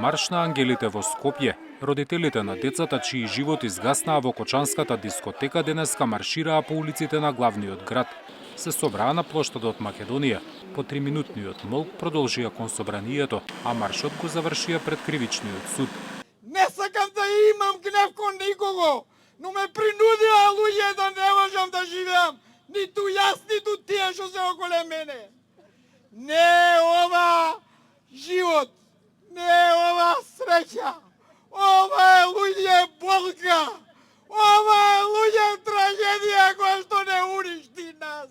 марш на ангелите во Скопје, родителите на децата чии животи изгаснаа во Кочанската дискотека денеска маршираа по улиците на главниот град. Се собраа на плоштадот Македонија. По 3-минутниот молк продолжија кон собранието, а маршот го завршија пред кривичниот суд. Не сакам да имам гнев кон никого, но ме принудија луѓе да не можам да живеам, ниту јас, ниту тие што се околе мене. Не е ова живот, не е ова среќа, ова е луѓе болка, ова е луѓе трагедија која што не уништи нас.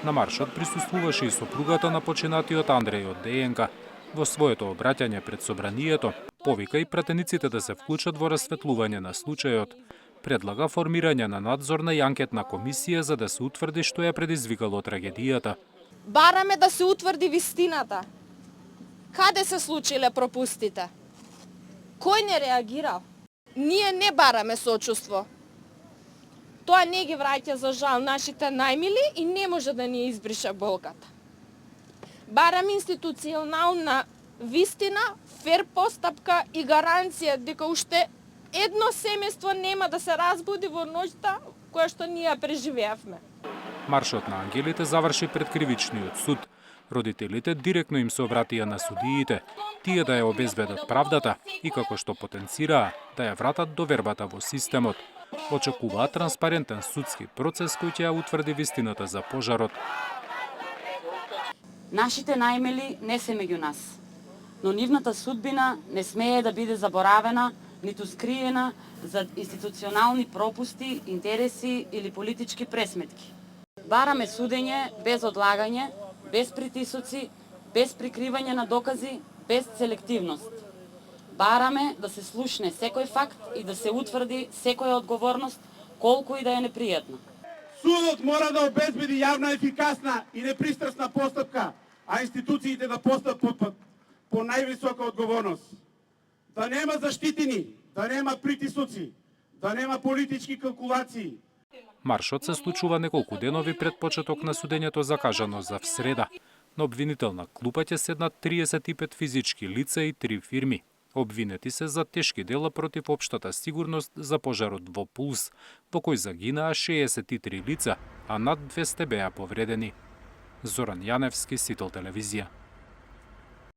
На маршот присуствуваше и сопругата на починатиот Андреј од ДНК. Во своето обраќање пред собранието, повика и пратениците да се вклучат во расветлување на случајот. Предлага формирање на надзорна и анкетна комисија за да се утврди што ја предизвикало трагедијата. Бараме да се утврди вистината. Каде се случиле пропустите? Кој не реагирал? Ние не бараме сочувство. Тоа не ги враќа за жал нашите најмили и не може да ни избрише болката. Барам институционална вистина, фер постапка и гаранција дека уште едно семејство нема да се разбуди во ноќта која што ние преживеавме. Маршот на ангелите заврши пред кривичниот суд. Родителите директно им се обратија на судиите, тие да ја обезбедат правдата и како што потенцираа да ја вратат довербата во системот. Очекуваат транспарентен судски процес кој ќе ја утврди вистината за пожарот. Нашите најмили не се меѓу нас, но нивната судбина не смее да биде заборавена, ниту скриена за институционални пропусти, интереси или политички пресметки. Бараме судење без одлагање, без притисоци, без прикривање на докази, без селективност. Бараме да се слушне секој факт и да се утврди секоја одговорност, колку и да е непријатна. Судот мора да обезбеди јавна, ефикасна и непристрасна постапка, а институциите да постапат по највисока одговорност. Да нема заштитени, да нема притисоци, да нема политички калкулации. Маршот се случува неколку денови пред почеток на судењето закажано за всреда. На обвинителна клупа ќе седнат 35 физички лица и 3 фирми. Обвинети се за тешки дела против општата сигурност за пожарот во Пулс, во кој загинаа 63 лица, а над 200 беа повредени. Зоран Јаневски, Сител телевизија.